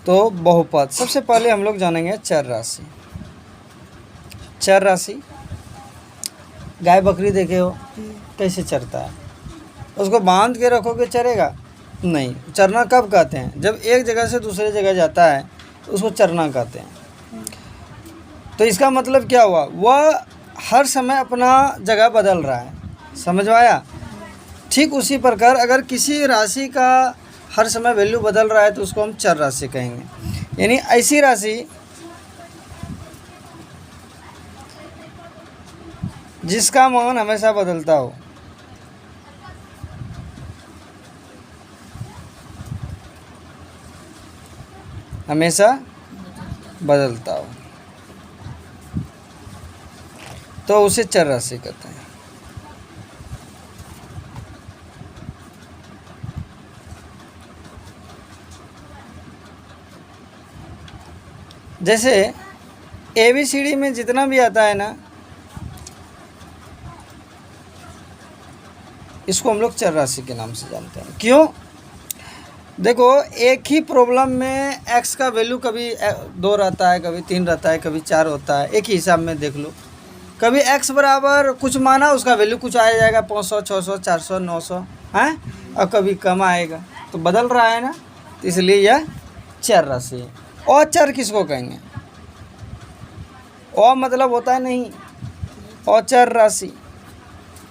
तो बहुपद। सबसे पहले हम लोग जानेंगे चर राशि। चर राशि, गाय बकरी देखे हो कैसे चरता है, उसको बांध के रखोगे चरेगा नहीं। चरना कब कहते हैं? जब एक जगह से दूसरे जगह जाता है तो उसको चरना कहते हैं। तो इसका मतलब क्या हुआ? वह हर समय अपना जगह बदल रहा है। समझ में आया? ठीक उसी प्रकार अगर किसी राशि का हर समय वैल्यू बदल रहा है तो उसको हम चर राशि कहेंगे। यानी ऐसी राशि जिसका मान हमेशा बदलता हो। हमेशा बदलता हो तो उसे चर राशि कहते हैं। जैसे ABCD में जितना भी आता है ना, इसको हम लोग चर राशि के नाम से जानते हैं। क्यों? देखो, एक ही प्रॉब्लम में x का वैल्यू कभी 2 रहता है, कभी 3 रहता है, कभी 4 होता है। एक ही हिसाब में देख लो, कभी x बराबर कुछ माना उसका वैल्यू कुछ आ जाएगा 500, 600, 400, 900 हैं, और कभी कम आएगा। तो बदल रहा है ना, तो इसलिए यह चर राशि है। और चर किसको कहेंगे? और मतलब होता है नहीं, और चर राशि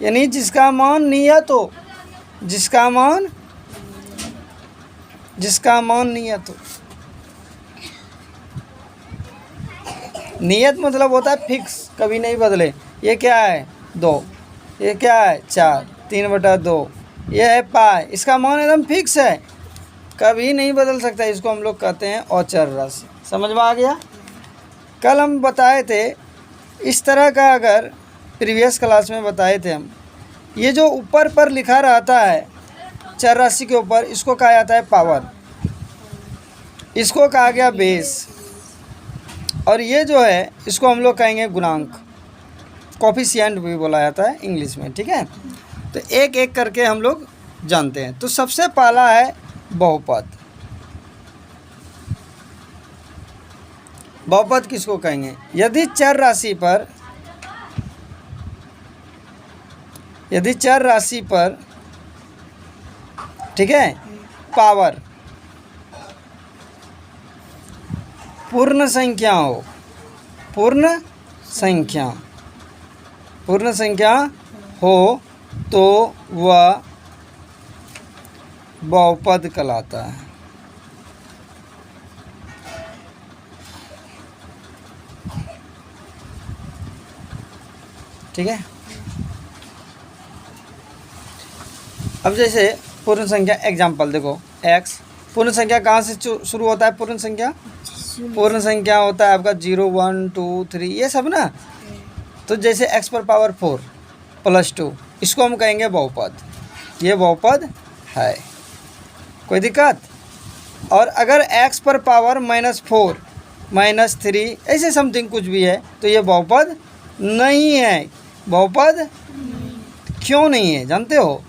यानी जिसका मान नियत हो, जिसका मान नियत हो। नियत मतलब होता है फिक्स, कभी नहीं बदले। ये क्या है? 2, ये क्या है? 4, 3/2, ये है पाई। इसका मान एकदम फिक्स है, कभी नहीं बदल सकता। इसको हम लोग कहते हैं अचर राशि। समझ में आ गया? कल हम बताए थे इस तरह का, अगर प्रीवियस क्लास में बताए थे हम, ये जो ऊपर पर लिखा रहता है चर राशि के ऊपर, इसको कहा जाता है पावर, इसको कहा गया बेस, और ये जो है इसको हम लोग कहेंगे गुणांक, कोफिशिएंट भी बोला जाता है इंग्लिश में। ठीक है, तो एक एक करके हम लोग जानते हैं। तो सबसे पहला है बहुपद। बहुपद किसको कहेंगे? यदि चर राशि पर ठीक है पावर पूर्ण संख्या हो तो वह बहुपद कहलाता है। ठीक है, अब जैसे पूर्ण संख्या, एग्जाम्पल देखो, x पूर्ण संख्या कहाँ से शुरू होता है? पूर्ण संख्या होता है आपका 0, 1, 2, 3 ये सब ना। तो जैसे x पर पावर 4 + 2, इसको हम कहेंगे बहुपद। ये बहुपद है, कोई दिक्कत? और अगर x पर पावर -4, -3 ऐसे समथिंग कुछ भी है तो ये बहुपद नहीं है। बहुपद क्यों नहीं है जानते हो?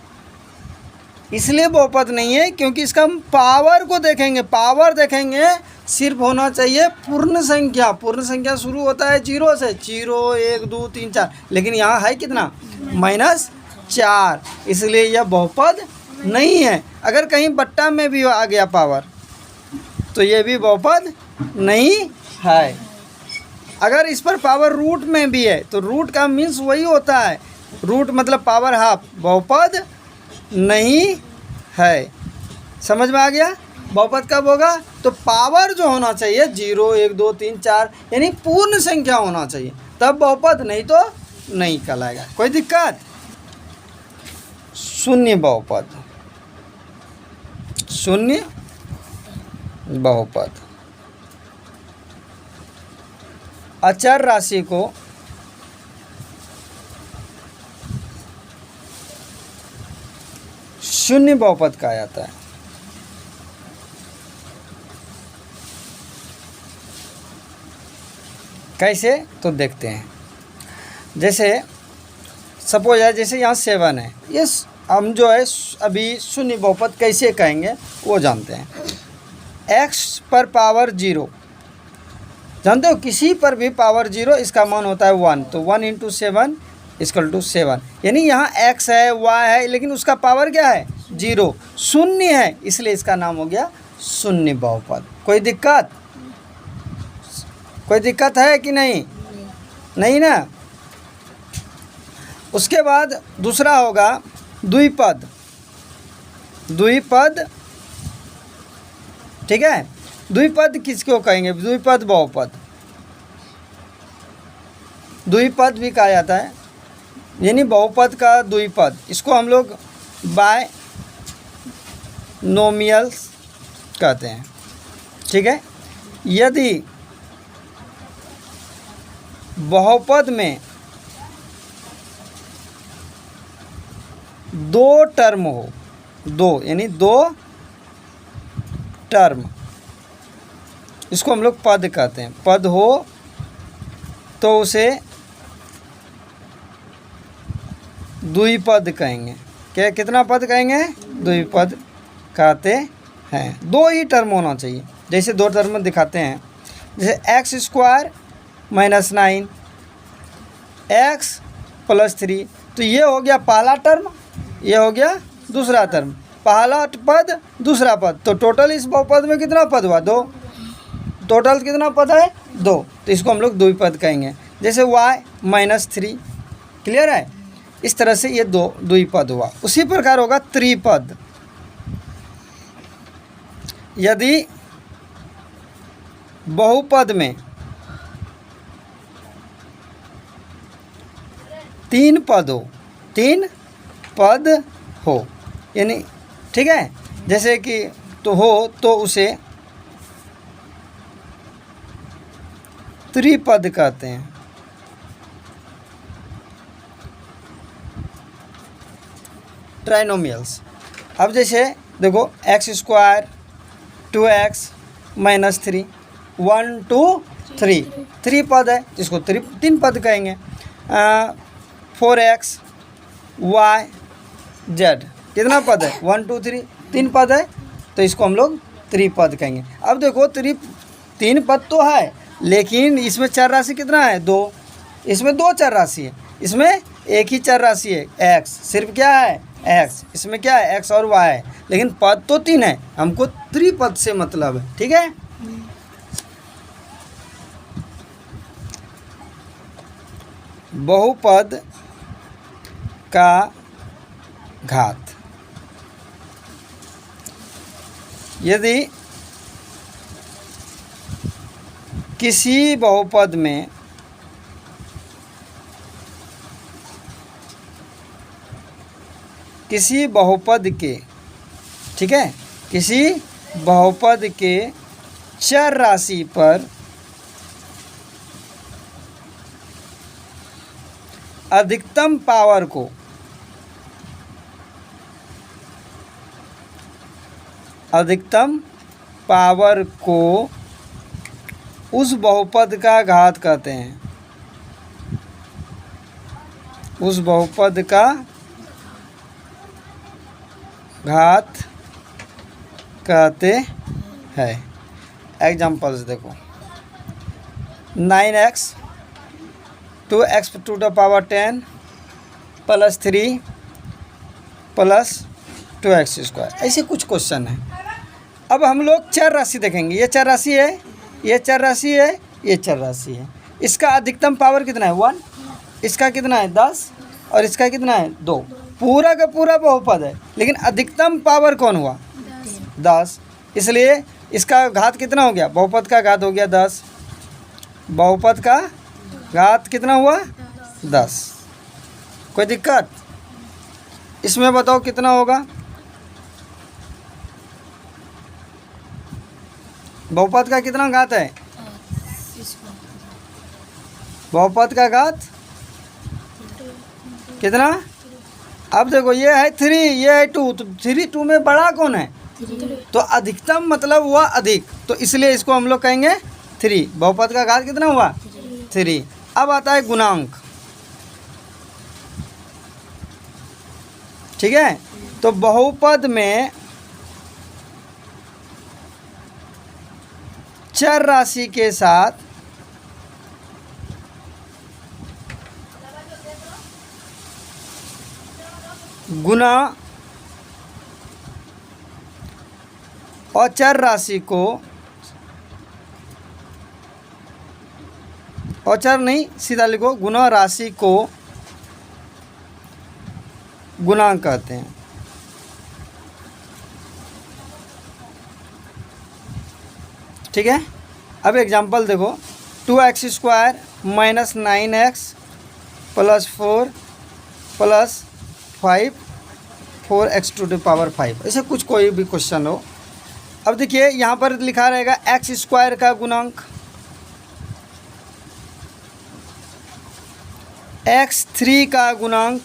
इसलिए बहुपद नहीं है क्योंकि इसका हम पावर को देखेंगे। पावर देखेंगे सिर्फ होना चाहिए पूर्ण संख्या। पूर्ण संख्या शुरू होता है 0 से, 0, 1, 2, 3, 4, लेकिन यहाँ है कितना? -4, इसलिए यह बहुपद नहीं है। अगर कहीं बट्टा में भी आ गया पावर तो ये भी बहुपद नहीं है। अगर इस पर पावर रूट में भी है तो रूट का मीन्स वही होता है, रूट मतलब पावर हाफ, बहुपद नहीं है। समझ में आ गया? बहुपद कब होगा? तो पावर जो होना चाहिए 0, 1, 2, 3, 4 यानी पूर्ण संख्या होना चाहिए, तब बहुपद, नहीं तो नहीं कहलाएगा। कोई दिक्कत? शून्य बहुपद, शून्य बहुपद। अचर राशि को शून्य बहुपद कहा जाता है। कैसे? तो देखते हैं। जैसे सपोज है, जैसे यहाँ 7 है, ये हम जो है अभी शून्य बहुपद कैसे कहेंगे वो जानते हैं। x पर पावर 0, जानते हो किसी पर भी पावर 0 इसका मान होता है 1, तो 1 इंटू 7 इक्वल टू 7, यानी यहाँ x है y है लेकिन उसका पावर क्या है 0, शून्य है, इसलिए इसका नाम हो गया शून्य बहुपद। कोई दिक्कत, कोई दिक्कत है कि नहीं? नहीं ना। उसके बाद दूसरा होगा द्विपद। द्विपद, ठीक है, द्विपद किसको कहेंगे? द्विपद बहुपद, द्विपद भी कहा जाता है, यानी बहुपद का द्विपद। इसको हम लोग बायनोमियल्स कहते हैं, ठीक है। यदि बहुपद में दो टर्म हो, दो यानी दो टर्म, इसको हम लोग पद कहते हैं, पद हो तो उसे द्विपद कहेंगे। क्या, कितना पद कहेंगे? द्विपद कहते हैं। दो ही टर्म होना चाहिए, जैसे दो टर्म दिखाते हैं, जैसे x square minus 9 x plus 3, तो ये हो गया पहला टर्म, ये हो गया दूसरा टर्म, पहला पद दूसरा पद, तो टोटल इस बहुपद में कितना पद हुआ? 2। टोटल कितना पद है? 2, तो इसको हम लोग द्विपद कहेंगे। जैसे y माइनस 3, क्लियर है? इस तरह से ये दो द्विपद हुआ। उसी प्रकार होगा त्रिपद। यदि बहुपद में 3 पद हो, 3 पद हो, यानी ठीक है, जैसे कि तो हो तो उसे त्रिपद कहते हैं। ट्राइनोमियल्स। अब जैसे देखो एक्स स्क्वायर 2x माइनस 3 1 2 3, 3 पद है, इसको 3 पद कहेंगे। 4x y z कितना पद है? 1 2 3, 3 पद है, तो इसको हम लोग त्रिपद कहेंगे। अब देखो 3 पद तो है, लेकिन इसमें चर राशि कितना है? 2। इसमें 2 चर राशि है, इसमें एक ही चर राशि है x, सिर्फ क्या है? x। इसमें क्या है? x और y है, लेकिन पद तो 3 है, हमको त्रिपद से मतलब है, ठीक है। बहुपद का घात। यदि किसी बहुपद में किसी बहुपद के, ठीक है, किसी बहुपद के चर राशि पर अधिकतम पावर को उस बहुपद का घात कहते हैं, उस बहुपद का घात कहते हैं। एग्जाम्पल्स देखो, 9x 2x to the power 10 plus 3 plus 2x square, ऐसे कुछ क्वेश्चन है। अब हम लोग चर राशि देखेंगे, ये चर राशि है, ये चर राशि है, ये चर राशि है। इसका अधिकतम पावर कितना है? 1। इसका कितना है? 10। और इसका कितना है? 2। पूरा का पूरा बहुपद है, लेकिन अधिकतम पावर कौन हुआ? 10। इसलिए इसका घात कितना हो गया? बहुपद का घात हो गया 10। बहुपद का घात कितना हुआ? 10। कोई दिक्कत? इसमें बताओ कितना होगा? बहुपद का कितना घात है? बहुपद का घात कितना? अब देखो, ये है 3, ये है 2, तो 3 2 में बड़ा कौन है? तो अधिकतम मतलब हुआ अधिक, तो इसलिए इसको हम लोग कहेंगे 3। बहुपद का घात कितना हुआ? 3। अब आता है गुणांक, ठीक है। तो बहुपद में चर राशि के साथ गुना और चर राशि को, औचर नहीं सीधा लिखो, गुना राशि को गुणांक कहते हैं। ठीक है, अब एग्जांपल देखो, 2x² minus 9x plus 4 plus 5 4x⁵ ऐसे कुछ कोई भी क्वेश्चन हो। अब देखिए यहाँ पर लिखा रहेगा x² का गुणांक, x3 का गुणांक,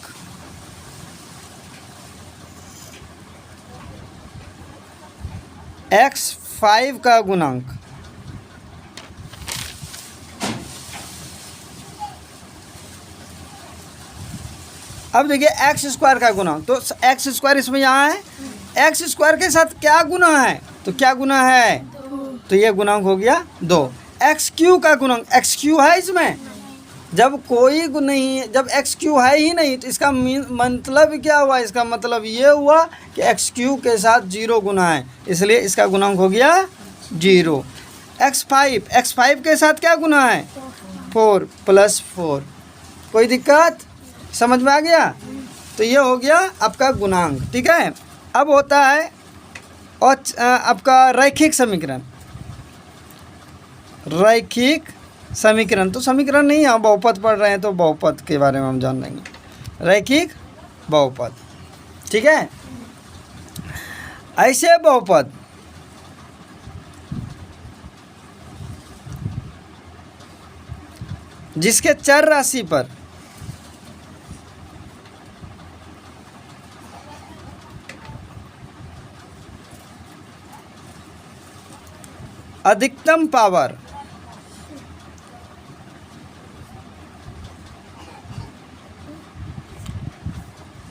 x5 का गुणांक। अब देखिए x² का गुणांक, तो x² इसमें यहाँ है, x² के साथ क्या गुना है, तो क्या गुना है, तो ये गुणांक हो गया 2। x³ का गुणांक, x³ है इसमें, जब कोई नहीं, जब x³ है ही नहीं तो इसका मतलब क्या हुआ, इसका मतलब ये हुआ कि x³ के साथ 0 गुना है, इसलिए इसका गुणांक हो गया 0। x5 के साथ क्या गुना है, 4 प्लस 4। कोई दिक्कत, समझ में आ गया, तो ये हो गया आपका गुणांक। ठीक है, अब होता है और आपका रैखिक समीकरण। रैखिक समीकरण, तो समीकरण नहीं, हम बहुपद पढ़ रहे हैं तो बहुपद के बारे में हम जान लेंगे। रैखिक बहुपद, ठीक है, ऐसे बहुपद जिसके चर राशि पर अधिकतम पावर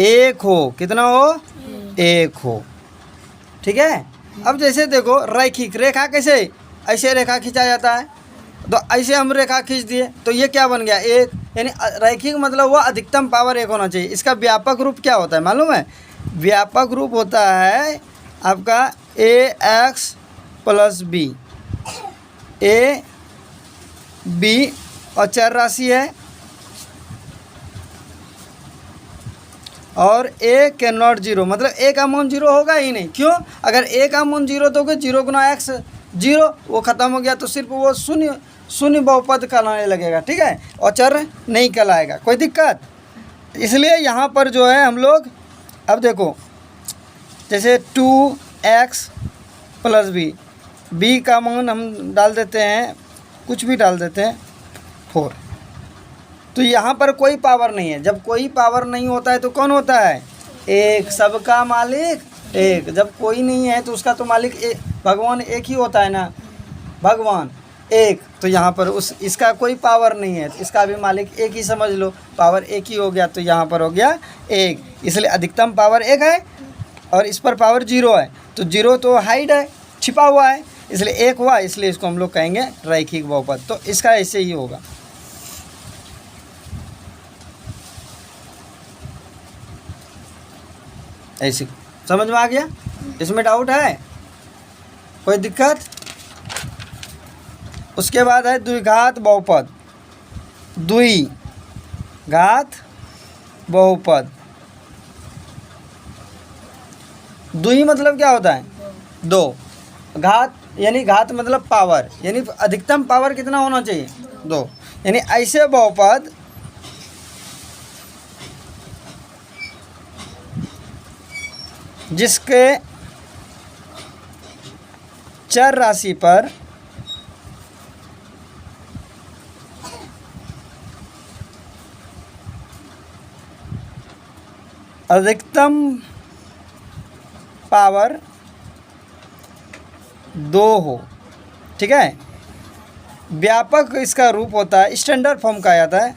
एक हो, कितना हो, एक हो। ठीक है, अब जैसे देखो रैखिक रेखा कैसे, ऐसे रेखा खींचा जाता है, तो ऐसे हम रेखा खींच दिए तो ये क्या बन गया, एक। यानी रैखिक मतलब वो अधिकतम पावर एक होना चाहिए। इसका व्यापक रूप क्या होता है मालूम है, व्यापक रूप होता है आपका ax plus b, a b और चर राशि है, और a के नॉट 0, मतलब a का मान 0 होगा ही नहीं। क्यों, अगर a का मान 0 दोगे 0 गुना x 0, वो ख़त्म हो गया, तो सिर्फ वो शून्य बहुपद कहलाने लगेगा। ठीक है, और चर नहीं कहलाएगा। कोई दिक्कत, इसलिए यहाँ पर जो है हम लोग, अब देखो जैसे 2x प्लस b का मान हम डाल देते हैं, कुछ भी डाल देते हैं 4, तो यहाँ पर कोई पावर नहीं है। जब कोई पावर नहीं होता है तो कौन होता है, एक, सबका मालिक एक। जब कोई नहीं है तो उसका तो मालिक एक, भगवान एक ही होता है ना, भगवान एक, तो यहाँ पर इसका कोई पावर नहीं है तो इसका भी मालिक एक ही समझ लो, पावर एक ही हो गया, तो यहाँ पर हो गया एक। इसलिए अधिकतम पावर एक है और इस पर पावर 0 है, तो 0 तो हाइड है, छिपा हुआ है, इसलिए एक हुआ, इसलिए इसको हम लोग कहेंगे रैखिक बहुपद। तो इसका ऐसे ही होगा। ऐसे समझ में आ गया, इसमें डाउट है, कोई दिक्कत। उसके बाद है द्विघात बहुपद। द्विघात बहुपद, द्वि मतलब क्या होता है, 2, घात यानी घात मतलब पावर, यानी अधिकतम पावर कितना होना चाहिए, 2। यानी ऐसे बहुपद जिसके चर राशि पर अधिकतम पावर 2 हो। ठीक है, व्यापक इसका रूप होता है, स्टैंडर्ड फॉर्म कहा जाता है।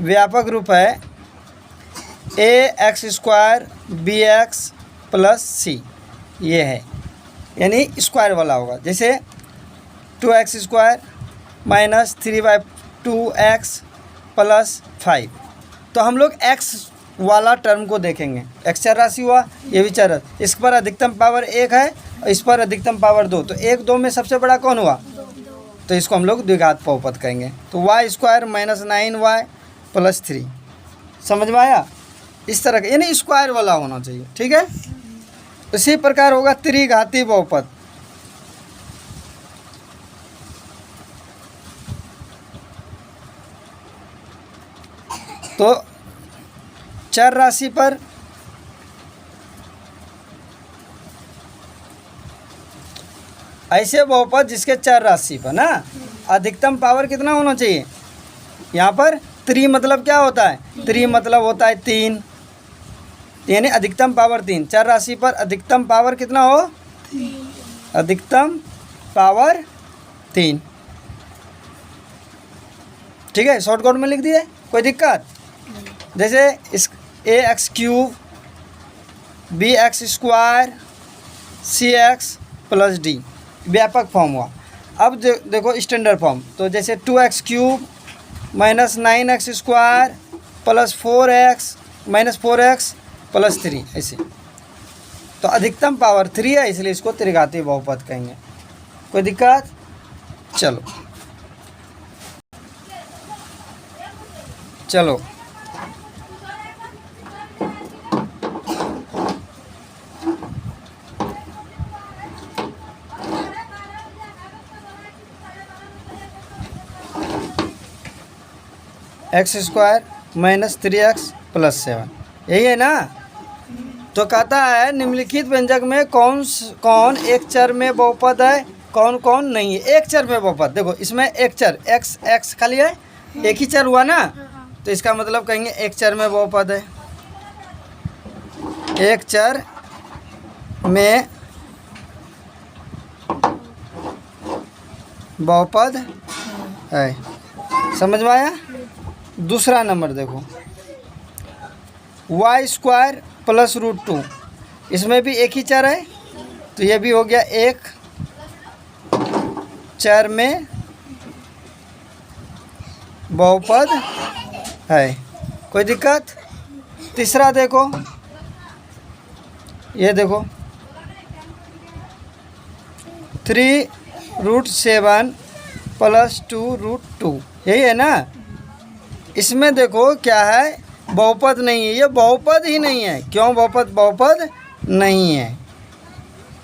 व्यापक रूप है ax² bx प्लस c, ये है, यानी स्क्वायर वाला होगा। जैसे 2x² माइनस 3/2x प्लस 5। तो हम लोग x वाला टर्म को देखेंगे। x चर राशि हुआ, ये भी चर राशि। इस पर अधिकतम पावर 1 है और इस पर अधिकतम पावर 2। तो 1 2 में सबसे बड़ा कौन हुआ? तो इसको हम लोग द्विघात बहुपद कहेंगे। तो y² माइनस 9y प्लस 3। समझ में आया? इस तरह का, यानी स्क्वायर वाला होना चाहिए। ठीक है, इसी प्रकार होगा त्रिघाती बहुपद। तो चर राशि पर ऐसे बहुपद जिसके चर राशि पर ना अधिकतम पावर कितना होना चाहिए? यहाँ पर 3 मतलब क्या होता है? 3 मतलब होता है 3, यानी अधिकतम पावर 3। चर राशि पर अधिकतम पावर कितना हो? अधिकतम पावर 3। ठीक है, शॉर्टकट में लिख दिए, कोई दिक्कत? जैसे इस ax³ bx² cx plus d व्यापक फॉर्म हुआ। अब देखो स्टैंडर्ड फॉर्म। तो जैसे 2x³ minus 9x² plus 4x minus 4x plus 3, ऐसे। तो अधिकतम पावर 3 है, इसलिए इसको त्रिघाती बहुपद कहेंगे। कोई दिक्कत? चलो चलो x² माइनस 3x प्लस 7, यही है ना? तो कहता है निम्नलिखित व्यंजक में कौन एक चर में बहुपद है, कौन कौन नहीं है। एक चर में बहुपद, देखो इसमें एक चर x खाली है, एक ही चर हुआ ना, तो इसका मतलब कहेंगे एक चर में बहुपद है। एक चर में बहुपद है। समझ में आया? दूसरा नंबर देखो, y² प्लस √2, इसमें भी एक ही चर है, तो ये भी हो गया एक चर में बहुपद है। कोई दिक्कत? तीसरा देखो, ये देखो 3√7 प्लस 2√2, यही है ना? इसमें देखो क्या है, बहुपद नहीं है, ये बहुपद ही नहीं है। क्यों बहुपद नहीं है?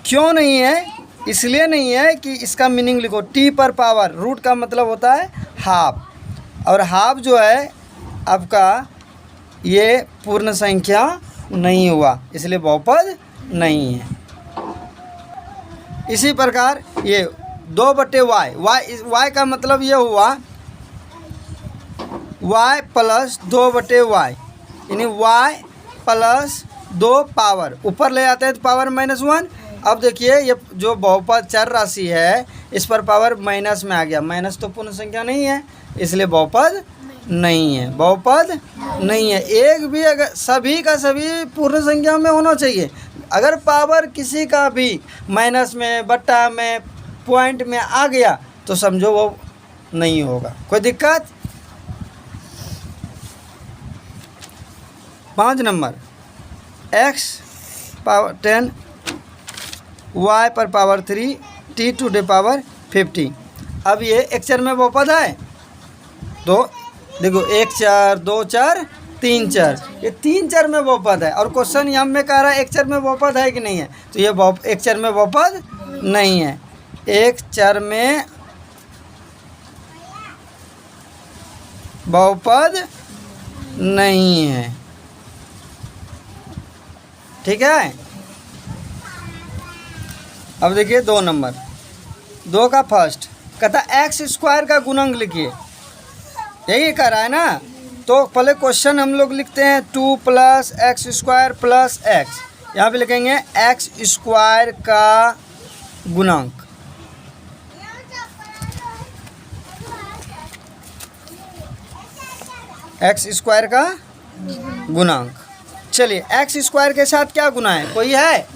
क्यों नहीं है? इसलिए नहीं है कि इसका मीनिंग लिखो, t पर पावर, रूट का मतलब होता है हाफ, और हाफ जो है आपका ये पूर्ण संख्या नहीं हुआ, इसलिए बहुपद नहीं है। इसी प्रकार ये 2/y का मतलब ये हुआ y प्लस 2/y, यानी y प्लस 2 पावर, ऊपर ले आते हैं तो पावर -1। अब देखिए ये जो बहुपद चर राशि है, इस पर पावर माइनस में आ गया, माइनस तो पूर्ण संख्या नहीं है, इसलिए बहुपद नहीं है। बहुपद नहीं है। एक भी अगर सभी का सभी पूर्ण संख्या में होना चाहिए। अगर पावर किसी का भी माइनस में, बट्टा में, पॉइंट में आ गया तो समझो वो नहीं होगा। कोई दिक्कत? 5 नंबर, x पावर 10 y पर power 3 t to the power 50। अब ये एक चर में बहुपद है, तो देखो 1 चर, 2 चर, 3 चर, ये 3 चर में बहुपद है। और क्वेश्चन यहाँ में कह रहा है एक चर में बहुपद है कि नहीं है, तो ये एक चर में बहुपद नहीं है। एक चर में बहुपद नहीं है। ठीक है, अब देखिए 2 नंबर, 2 का फर्स्ट कहता x² का गुणक लिखिए, यही कह रहा है ना। तो पहले क्वेश्चन हम लोग लिखते हैं 2 + x² + x, यहाँ पे लिखेंगे x² का गुणक। x² का गुणक। चलिए x² के साथ क्या गुना है? कोई है?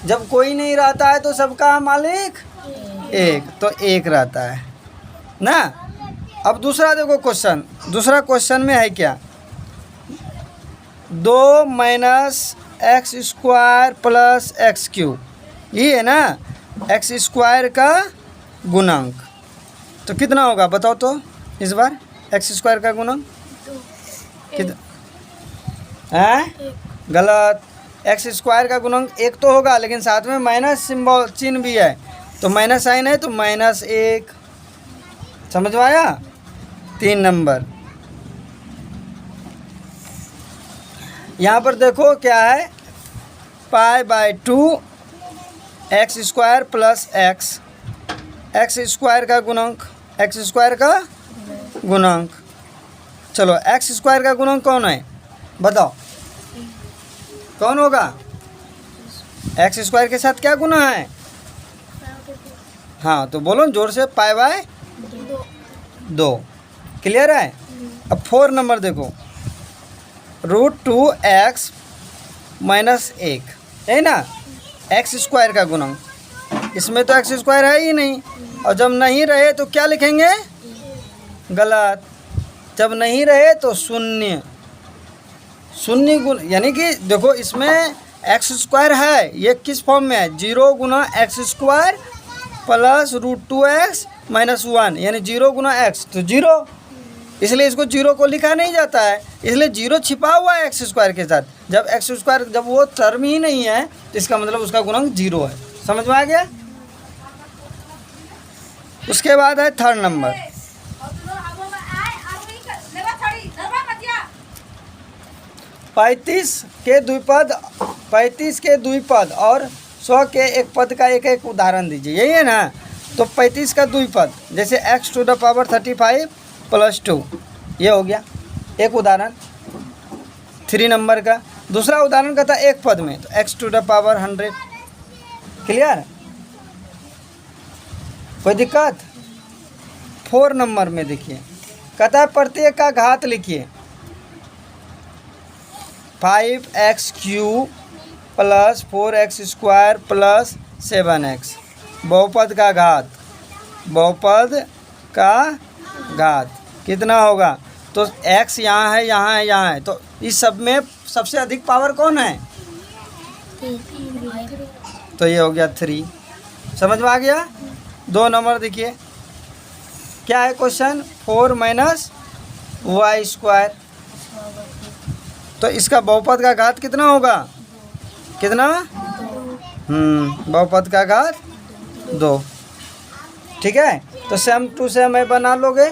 जब कोई नहीं रहता है तो सबका मालिक 1, तो 1 रहता है ना। अब दूसरा देखो क्वेश्चन, दूसरा क्वेश्चन में है क्या, 2 minus x square plus x cube, ये है ना एक्स स्क्वायर का गुणांक, तो कितना होगा बताओ तो इस बार, एक्स स्क्वायर का गुणांक कितना है? गलत। एक्स स्क्वायर का गुणांक 1 तो होगा, लेकिन साथ में माइनस सिंबल चिन्ह भी है, तो माइनस साइन है तो -1, समझ में आया। 3 नंबर यहाँ पर देखो क्या है, π/2 X square plus X, X square का गुणांक, एक्स स्क्वायर का गुणांक। चलो एक्स स्क्वायर का गुणांक कौन है बताओ, कौन होगा? एक्स स्क्वायर के साथ क्या गुना है? हाँ तो बोलो जोर से, π/2। क्लियर है। अब 4 नंबर देखो, √2x माइनस 1 है ना, एक्स स्क्वायर का गुणांक, इसमें तो एक्स स्क्वायर है ही नहीं, और जब नहीं रहे तो क्या लिखेंगे? गलत। जब नहीं रहे तो शून्य, शून्य गुण, यानी कि देखो इसमें एक्स स्क्वायर है, ये किस फॉर्म में है, 0 गुना X square plus √2x minus 1, यानी 0 गुना एक्स तो 0, इसलिए इसको 0 को लिखा नहीं जाता है, इसलिए 0 छिपा हुआ है एक्स स्क्वायर के साथ। जब एक्स स्क्वायर, जब वो टर्म ही नहीं है तो इसका मतलब उसका गुणांक 0 है। समझ में आ गया। उसके बाद है 3rd नंबर, 35 के द्विपद और 100 के एक पद का एक एक उदाहरण दीजिए, यही है ना। तो 35 का द्विपद, जैसे x⁵ + 2, ये हो गया एक उदाहरण 3 नंबर का। दूसरा उदाहरण का था एक पद में, तो x⁴ 100। क्लियर, कोई दिक्कत? 4 नंबर में देखिए, कहता है प्रत्येक का घात लिखिए, 5x³ + 4x² + 7x, बहुपद का घात, बहुपद का घात कितना होगा? तो x यहाँ है, यहाँ है, यहाँ है, तो इस सब में सबसे अधिक पावर कौन है? तो ये हो गया 3। समझ में आ गया। 2 नंबर देखिए क्या है क्वेश्चन, 4 माइनस y², तो इसका बहुपद का घात कितना होगा? कितना? बहुपद का घात 2। ठीक है, तो सेम टू सेम है बना लोगे।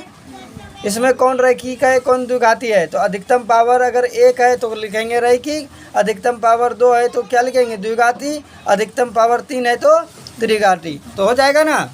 इसमें कौन रैखिक है, कौन द्विघाती है? तो अधिकतम पावर अगर 1 है तो लिखेंगे रैखिक, अधिकतम पावर 2 है तो क्या लिखेंगे? द्विघाती, अधिकतम पावर 3 है तो त्रिघाती। तो हो जाएगा ना।